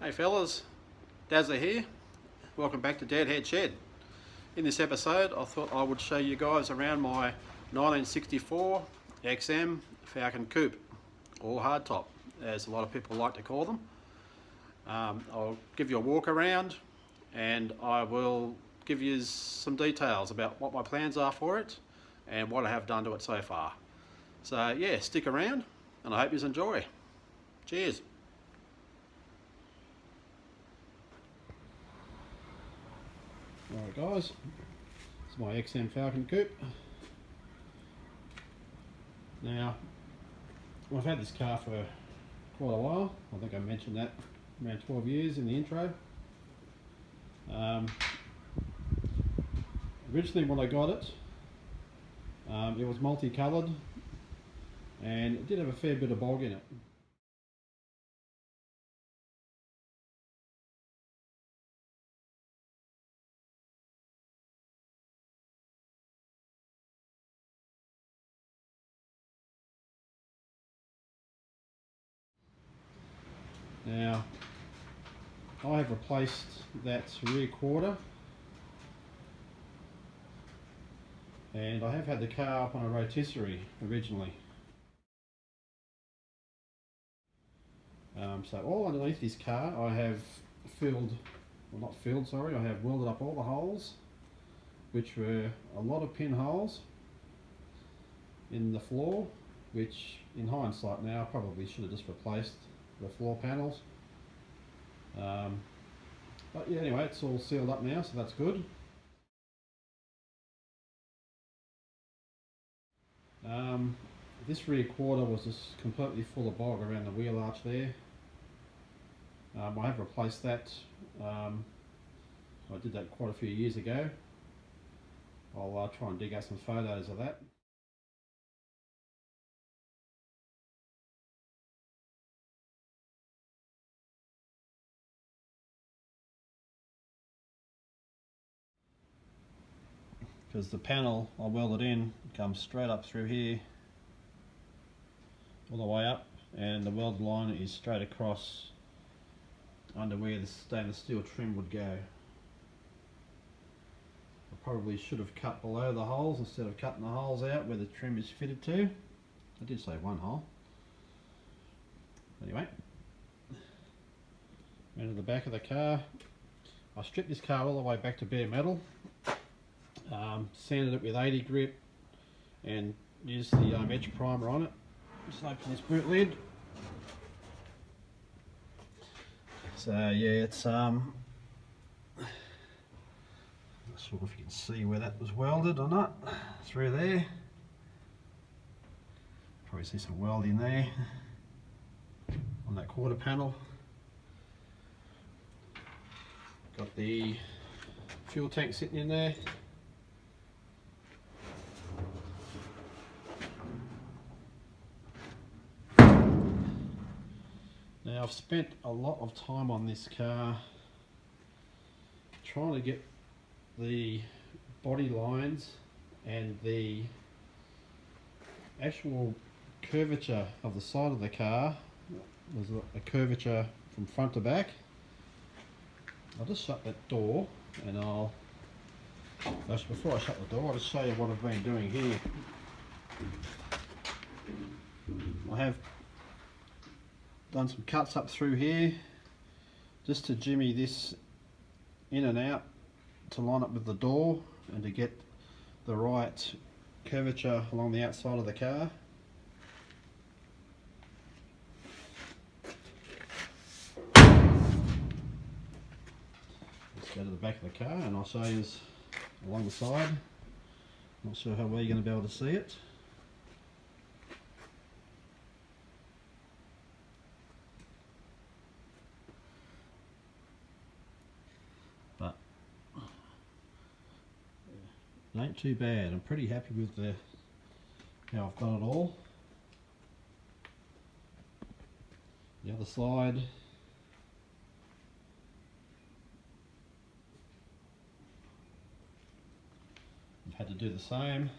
Hey fellas, Dazzler here. Welcome back to Deadhead Shed. In this episode I thought I would show you guys around my 1964 XM Falcon Coupe, or Hardtop as a lot of people like to call them. I'll give you a walk around and I will give you some details about what my plans are for it and what I have done to it so far. So yeah, stick around and I hope you enjoy. Cheers. Alright guys, it's my XM Falcon Coupe. Now, I've had this car for quite a while. I think I mentioned that around 12 years in the intro. Originally when I got it, it was multicoloured and it did have a fair bit of bog in it. Now, I have replaced that rear quarter and I have had the car up on a rotisserie originally. So all underneath this car I have filled, well not filled, sorry, I have welded up all the holes, which were a lot of pinholes in the floor, which in hindsight now I probably should have just replaced the floor panels. But yeah, anyway, it's all sealed up now, so that's good. This rear quarter was just completely full of bog around the wheel arch there. I have replaced that. I did that quite a few years ago. I'll try and dig out some photos of that. Because the panel I welded in comes straight up through here, all the way up, and the weld line is straight across under where the stainless steel trim would go. I probably should have cut below the holes instead of cutting the holes out where the trim is fitted to. I did say one hole. Anyway, into the back of the car. I stripped this car all the way back to bare metal. Sanded it with 80 grit and used the edge primer on it. Just open this boot lid. So yeah, it's not sure if you can see where that was welded or not, through there. Probably see some welding there on that quarter panel. Got the fuel tank sitting in there. Now I've spent a lot of time on this car trying to get the body lines and the actual curvature of the side of the car. There's a curvature from front to back. I'll just shut that door and before I shut the door, I'll just show you what I've been doing here. I have done some cuts up through here just to jimmy this in and out to line up with the door and to get the right curvature along the outside of the car. Let's go to the back of the car and I'll show you along the side. Not sure how well you're going to be able to see it. But it ain't too bad. I'm pretty happy with how I've done it all. The other side, I've had to do the same.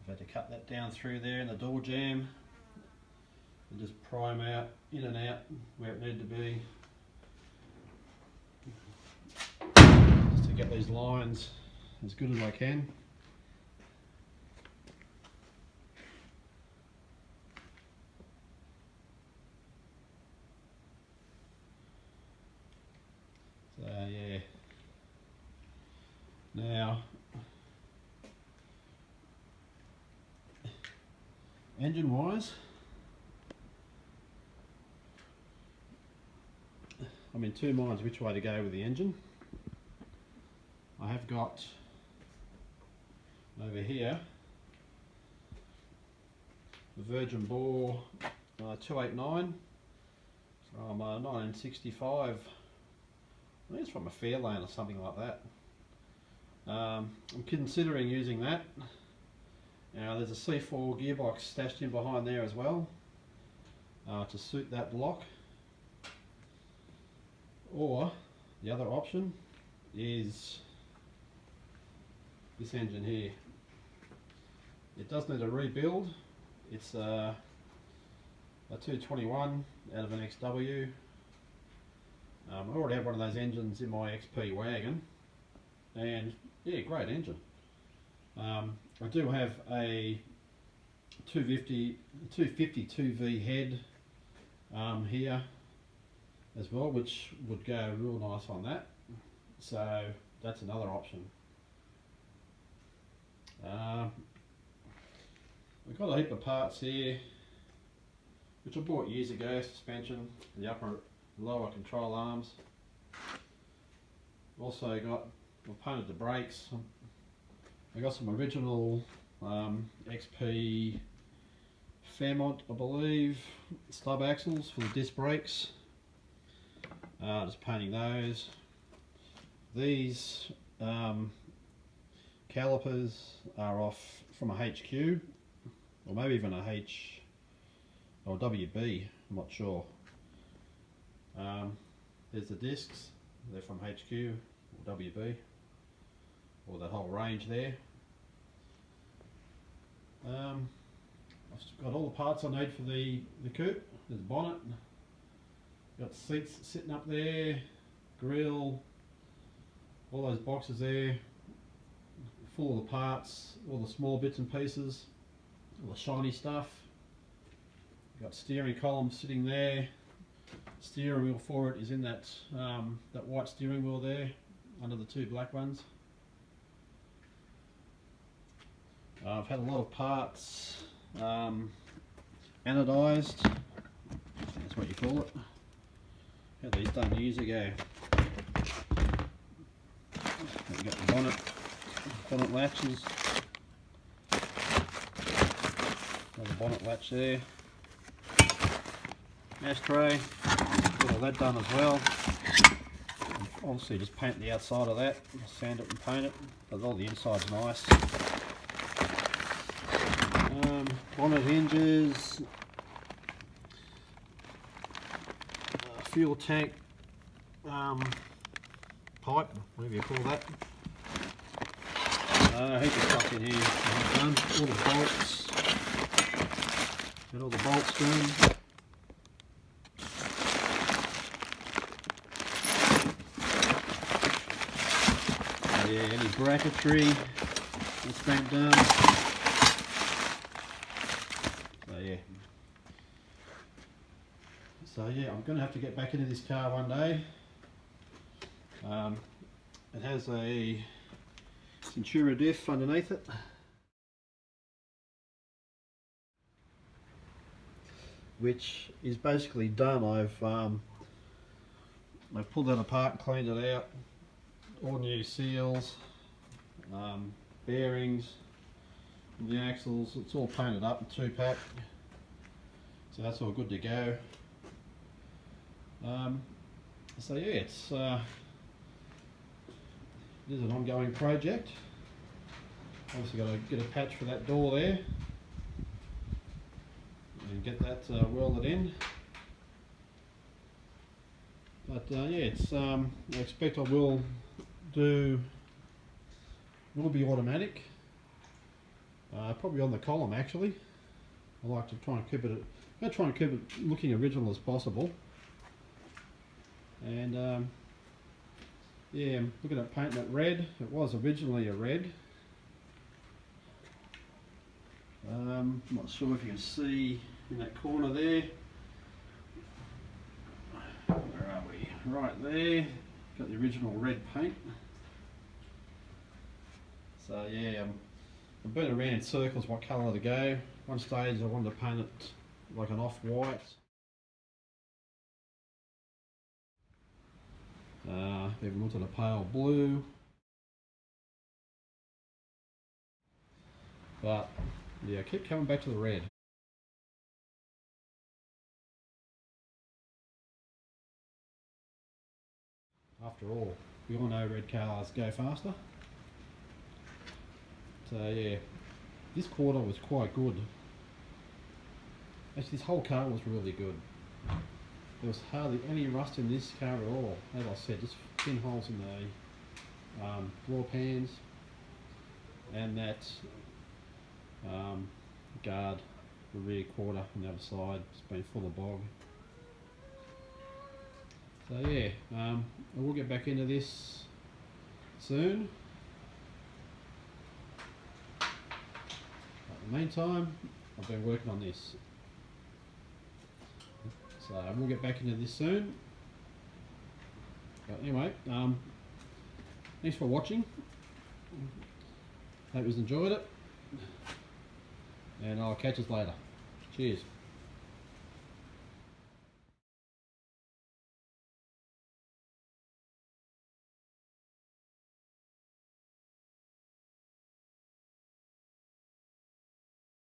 I've had to cut that down through there in the door jamb and just prime out, in and out where it needed to be, just to get these lines as good as I can. So yeah, now engine wise, I'm in two minds which way to go with the engine. I have got over here the Virgin Bore 289 from 1965. I think it's from a Fairlane or something like that. I'm considering using that. Now there's a C4 gearbox stashed in behind there as well to suit that block. Or the other option is this engine here. It does need a rebuild. It's a 221 out of an XW. I already have one of those engines in my XP wagon, and yeah, great engine. I do have a 250 2V head here as well, which would go real nice on that, so that's another option. We've got a heap of parts here which I bought years ago. Suspension, the upper lower control arms. Also I've painted the brakes. I got some original XP Fairmont, I believe, stub axles for the disc brakes. Just painting those. These calipers are off from a HQ, or maybe even a H or WB, I'm not sure. There's the discs, they're from HQ or WB, or that whole range there. I've got all the parts I need for the coupe. There's bonnet, got seats sitting up there, grille, all those boxes there, full of the parts, all the small bits and pieces, all the shiny stuff. Got steering column sitting there. Steering wheel for it is in that that white steering wheel there, under the two black ones. I've had a lot of parts anodized, that's what you call it. Had these done years ago. We've got the bonnet latches. Got the bonnet latch there. Ashtray, got all that done as well. Obviously just paint the outside of that, sand it and paint it, but all the inside's nice. Bonnet hinges, fuel tank pipe, whatever you call that. Heap of stuff in here. I've done all the bolts, got all the bolts done. Yeah, any bracketry that's been done. So yeah, I'm going to have to get back into this car one day. It has a Centura diff underneath it, which is basically done. I've pulled that apart and cleaned it out. All new seals, bearings, the axles, it's all painted up in 2-pack, so that's all good to go. So yeah, it is an ongoing project. Obviously got to get a patch for that door there and get that welded in. But yeah, it's I expect I will be automatic, Probably on the column actually. I like to try and keep it. I'm going to try and keep it looking original as possible. And yeah, I'm looking at painting it red. It was originally a red. I'm not sure if you can see in that corner there. Where are we? Right there. Got the original red paint. So yeah, I'm been around in circles what colour to go. One stage I wanted to paint it like an off-white. Even wanted a pale blue. But yeah, I keep coming back to the red. After all, we all know red cars go faster. So yeah, this quarter was quite good. Actually, this whole car was really good. There was hardly any rust in this car at all. As I said, just thin holes in the floor pans and that guard, the rear quarter on the other side, it's been full of bog. So yeah, I will get back into this soon. In the meantime, I've been working on this. So we'll get back into this soon. But anyway, thanks for watching. Hope you enjoyed it. And I'll catch us later. Cheers.